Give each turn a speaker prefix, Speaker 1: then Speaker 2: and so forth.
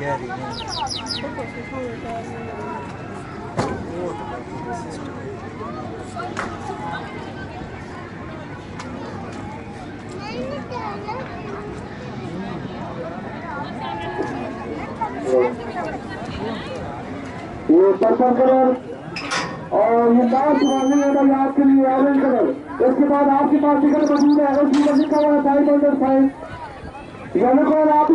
Speaker 1: गहरी
Speaker 2: ये purple colour और ये डांस मारने वाला आपके लिए ऑरेंज कलर। इसके बाद आपके पास टिकट मौजूद है, लिखा हुआ है 500 साइज। येलो कलर आप